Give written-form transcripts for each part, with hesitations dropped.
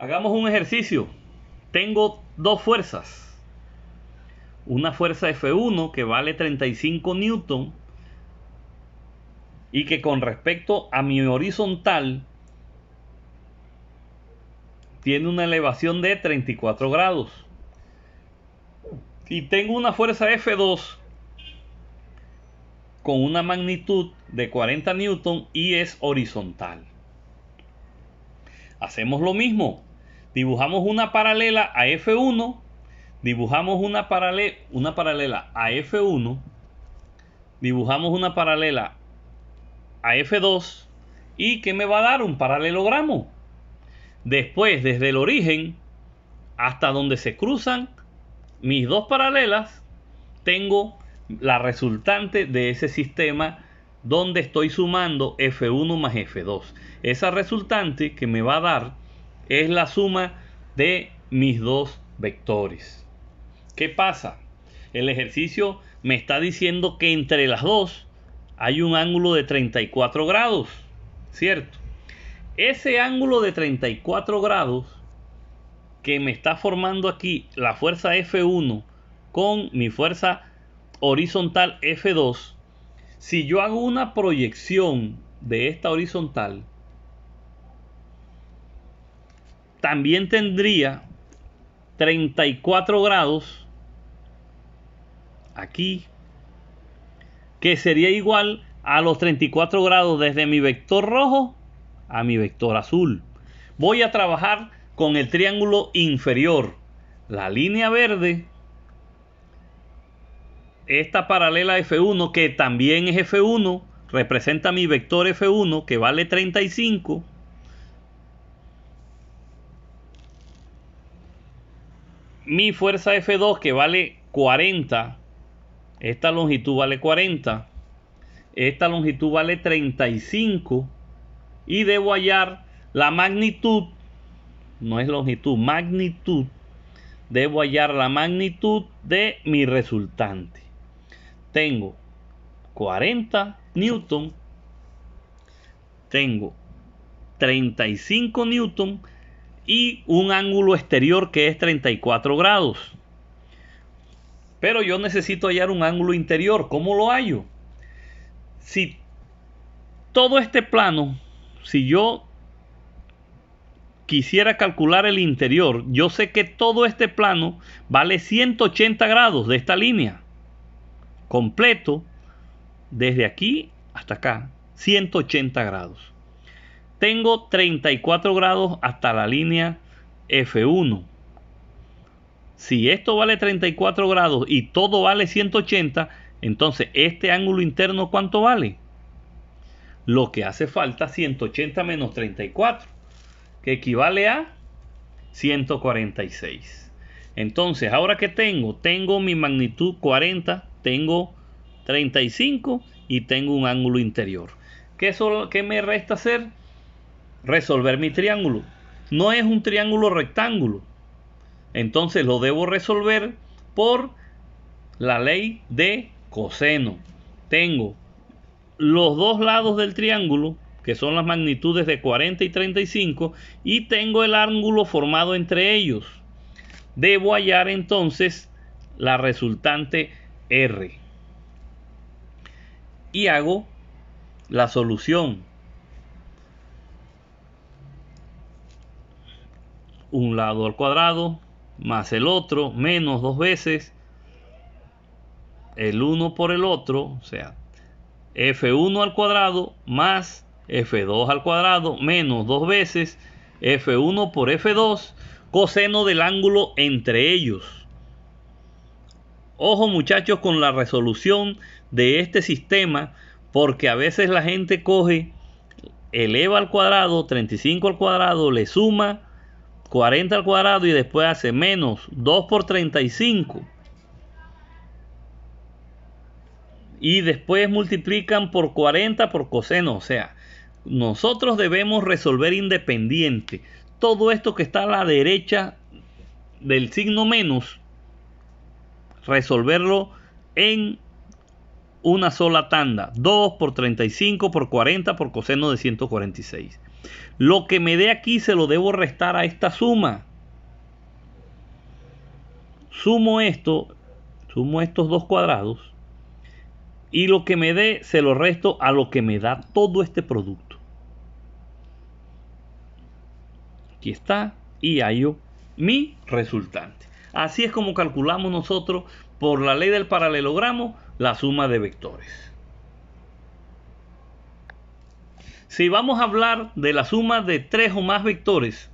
Hagamos un ejercicio. Tengo dos fuerzas. Una fuerza F1 que vale 35 newton y que con respecto a mi horizontal tiene una elevación de 34 grados. Y tengo una fuerza F2 con una magnitud de 40 newton y es horizontal. Hacemos lo mismo. Dibujamos una paralela a F1. Dibujamos una paralela a F1. Dibujamos una paralela a F2. ¿Y qué me va a dar? Un paralelogramo. Después, desde el origen hasta donde se cruzan mis dos paralelas, tengo la resultante de ese sistema donde estoy sumando F1 más F2. Esa resultante que me va a dar es la suma de mis dos vectores. ¿Qué pasa? El ejercicio me está diciendo que entre las dos hay un ángulo de 34 grados, ¿cierto? Ese ángulo de 34 grados que me está formando aquí la fuerza F1 con mi fuerza horizontal F2, si yo hago una proyección de esta horizontal, también tendría 34 grados aquí, que sería igual a los 34 grados desde mi vector rojo a mi vector azul. Voy a trabajar con el triángulo inferior. La línea verde, esta paralela F1 que también es F1, representa mi vector F1 que vale 35. Mi fuerza F2 que vale 40. Esta longitud vale 40. Esta longitud vale 35. Y debo hallar la magnitud. No es longitud, magnitud. Debo hallar la magnitud de mi resultante. Tengo 40 newton. Tengo 35 newton. Y un ángulo exterior que es 34 grados. Pero yo necesito hallar un ángulo interior. ¿Cómo lo hallo? Si todo este plano, si yo quisiera calcular el interior, yo sé que todo este plano vale 180 grados de esta línea. Completo, desde aquí hasta acá, 180 grados. Tengo 34 grados hasta la línea F1. Si esto vale 34 grados y todo vale 180, entonces este ángulo interno ¿cuánto vale? Lo que hace falta 180 menos 34, que equivale a 146. Entonces, ahora que tengo mi magnitud 40, tengo 35 y tengo un ángulo interior. ¿Qué me resta hacer? Resolver mi triángulo. No es un triángulo rectángulo. Entonces lo debo resolver por la ley de coseno. Tengo los dos lados del triángulo, que son las magnitudes de 40 y 35, y tengo el ángulo formado entre ellos. Debo hallar entonces la resultante R. Y hago la solución. Un lado al cuadrado más el otro menos dos veces el uno por el otro, o sea, F1 al cuadrado más F2 al cuadrado menos dos veces F1 por F2, coseno del ángulo entre ellos. Ojo muchachos con la resolución de este sistema, porque a veces la gente coge, eleva al cuadrado, 35 al cuadrado, le suma 40 al cuadrado y después hace menos 2 por 35. Y después multiplican por 40 por coseno. O sea, nosotros debemos resolver independiente. Todo esto que está a la derecha del signo menos, resolverlo en una sola tanda. 2 por 35 por 40 por coseno de 146. Lo que me dé aquí se lo debo restar a esta suma. Sumo estos dos cuadrados y lo que me dé se lo resto a lo que me da todo este producto. Aquí está y hallo mi resultante. Así es como calculamos nosotros, por la ley del paralelogramo, la suma de vectores. Si vamos a hablar de la suma de 3 o más vectores,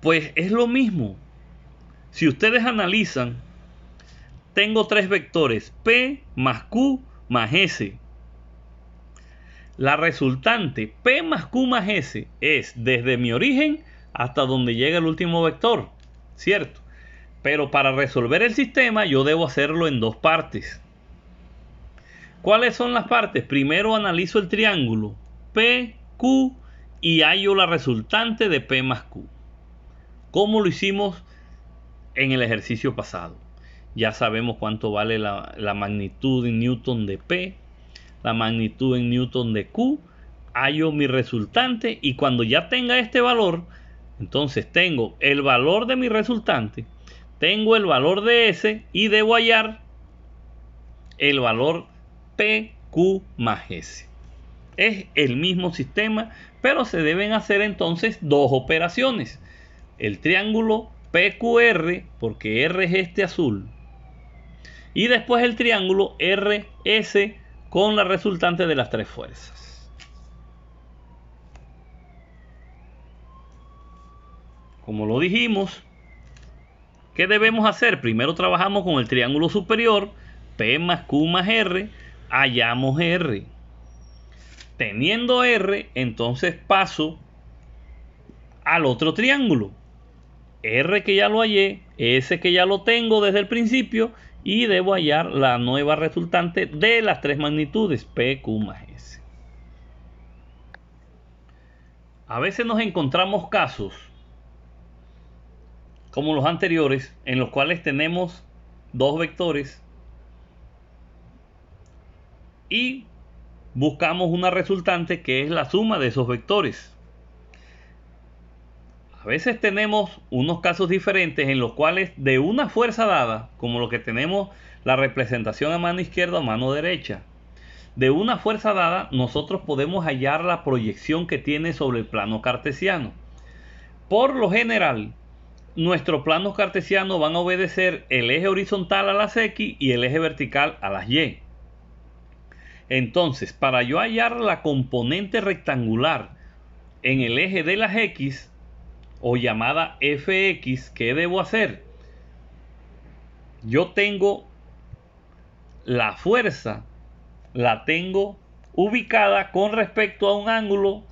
pues es lo mismo. Si ustedes analizan, tengo 3 vectores, P más Q más S. La resultante P más Q más S es desde mi origen hasta donde llega el último vector, ¿cierto? Pero para resolver el sistema yo debo hacerlo en 2 partes. ¿Cuáles son las partes? Primero analizo el triángulo P, Q y hallo la resultante de P más Q. ¿Cómo lo hicimos en el ejercicio pasado? Ya sabemos cuánto vale la magnitud en newton de P, la magnitud en newton de Q. Hallo mi resultante y cuando ya tenga este valor, entonces tengo el valor de mi resultante, tengo el valor de S y debo hallar el valor PQ más S. Es el mismo sistema, pero se deben hacer entonces 2 operaciones. El triángulo PQR, porque R es este azul, y después el triángulo RS con la resultante de las 3 fuerzas. Como lo dijimos, ¿qué debemos hacer? Primero trabajamos con el triángulo superior, P más Q más R, hallamos R. Teniendo R, entonces paso al otro triángulo. R que ya lo hallé, S que ya lo tengo desde el principio, y debo hallar la nueva resultante de las 3 magnitudes, P, Q más S. A veces nos encontramos casos, como los anteriores, en los cuales tenemos 2 vectores y buscamos una resultante que es la suma de esos vectores. A veces tenemos unos casos diferentes en los cuales de una fuerza dada, como lo que tenemos la representación a mano izquierda o mano derecha, de una fuerza dada nosotros podemos hallar la proyección que tiene sobre el plano cartesiano. Por lo general, nuestros planos cartesianos van a obedecer el eje horizontal a las X y el eje vertical a las Y. Entonces, para yo hallar la componente rectangular en el eje de las X, o llamada fx, ¿qué debo hacer? Yo tengo la fuerza, la tengo ubicada con respecto a un ángulo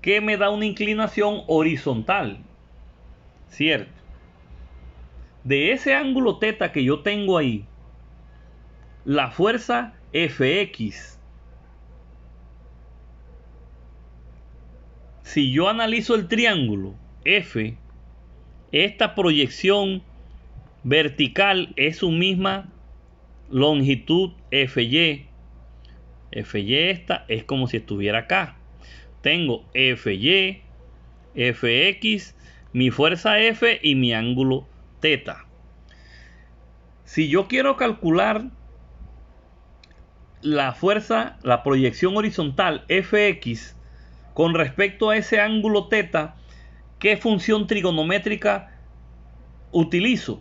que me da una inclinación horizontal, ¿cierto? De ese ángulo θ que yo tengo ahí, la fuerza fx, si yo analizo el triángulo F, esta proyección vertical es su misma longitud FY. FY esta es como si estuviera acá. Tengo FY, FX, mi fuerza F y mi ángulo θ. Si yo quiero calcular la fuerza, la proyección horizontal Fx con respecto a ese ángulo θ, ¿qué función trigonométrica utilizo?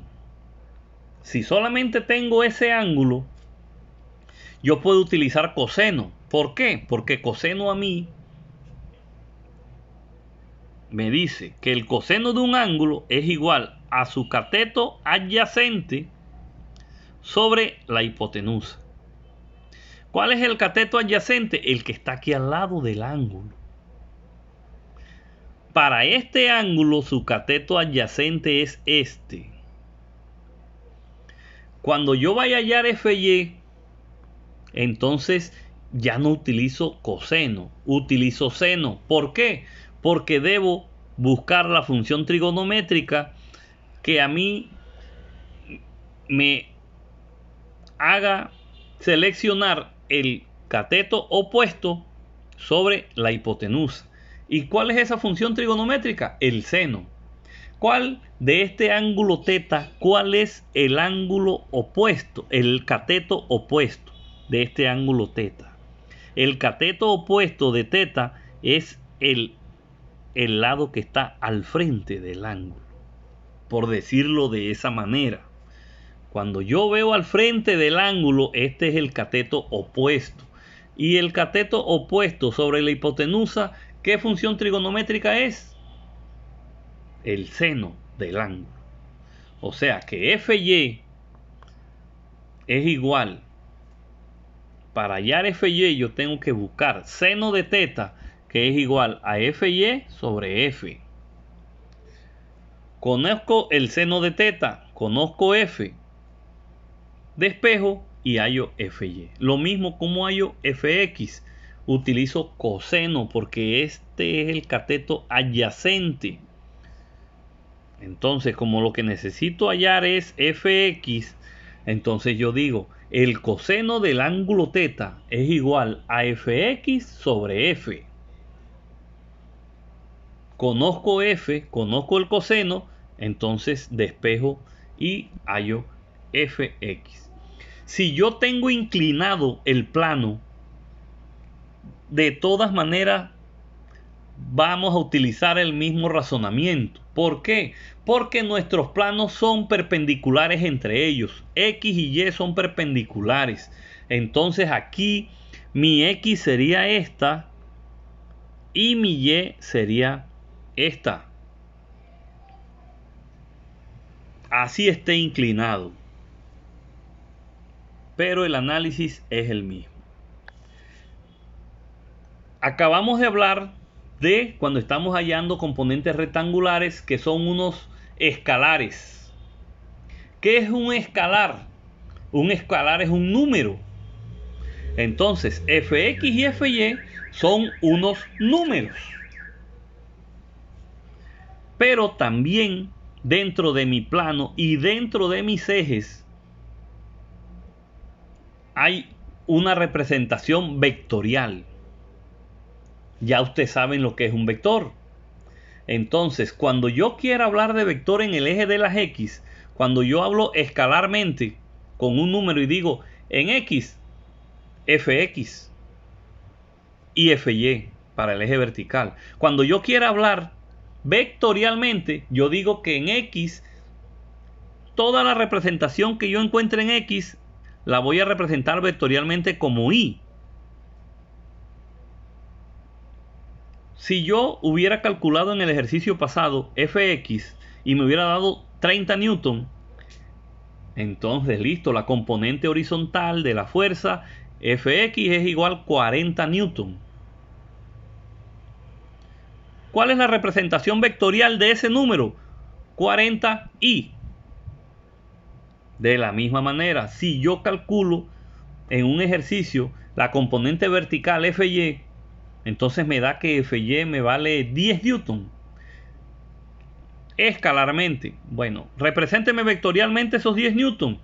Si solamente tengo ese ángulo, yo puedo utilizar coseno. ¿Por qué? Porque coseno a mí me dice que el coseno de un ángulo es igual a su cateto adyacente sobre la hipotenusa. ¿Cuál es el cateto adyacente? El que está aquí al lado del ángulo. Para este ángulo, su cateto adyacente es este. Cuando yo vaya a hallar FY, entonces ya no utilizo coseno, utilizo seno. ¿Por qué? Porque debo buscar la función trigonométrica que a mí me haga seleccionar el cateto opuesto sobre la hipotenusa. ¿Y cuál es esa función trigonométrica? El seno. ¿Cuál de este ángulo θ, cuál es el ángulo opuesto, el cateto opuesto de este ángulo θ? El cateto opuesto de θ es el lado que está al frente del ángulo, por decirlo de esa manera. Cuando yo veo al frente del ángulo, este es el cateto opuesto. Y el cateto opuesto sobre la hipotenusa, ¿qué función trigonométrica es? El seno del ángulo. O sea que FY es igual. Para hallar FY yo tengo que buscar seno de θ, que es igual a FY sobre F. Conozco el seno de θ, conozco F. Despejo y hallo FY. Lo mismo como hallo FX. Utilizo coseno porque este es el cateto adyacente. Entonces, como lo que necesito hallar es Fx, entonces yo digo, el coseno del ángulo θ es igual a Fx sobre F. Conozco F, conozco el coseno, entonces despejo y hallo Fx. Si yo tengo inclinado el plano, de todas maneras vamos a utilizar el mismo razonamiento. ¿Por qué? Porque nuestros planos son perpendiculares entre ellos. X y Y son perpendiculares. Entonces aquí mi X sería esta y mi Y sería esta. Así esté inclinado. Pero el análisis es el mismo. Acabamos de hablar de cuando estamos hallando componentes rectangulares que son unos escalares. ¿Qué es un escalar? Un escalar es un número. Entonces, Fx y Fy son unos números. Pero también dentro de mi plano y dentro de mis ejes hay una representación vectorial. Ya ustedes saben lo que es un vector. Entonces, cuando yo quiera hablar de vector en el eje de las X, cuando yo hablo escalarmente con un número y digo en X, Fx y Fy para el eje vertical. Cuando yo quiera hablar vectorialmente, yo digo que en X, toda la representación que yo encuentre en X, la voy a representar vectorialmente como Y. Si yo hubiera calculado en el ejercicio pasado Fx y me hubiera dado 30 newton, entonces listo, la componente horizontal de la fuerza Fx es igual a 40 newton. ¿Cuál es la representación vectorial de ese número? 40i. De la misma manera, si yo calculo en un ejercicio la componente vertical Fy, entonces me da que Fy me vale 10 newton. Escalarmente, bueno, represénteme vectorialmente esos 10 newton.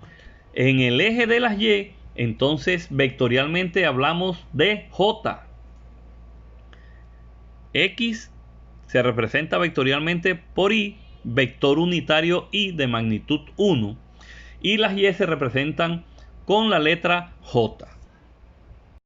En el eje de las Y, entonces vectorialmente hablamos de J. X se representa vectorialmente por Y, vector unitario Y de magnitud 1. Y las Y se representan con la letra J.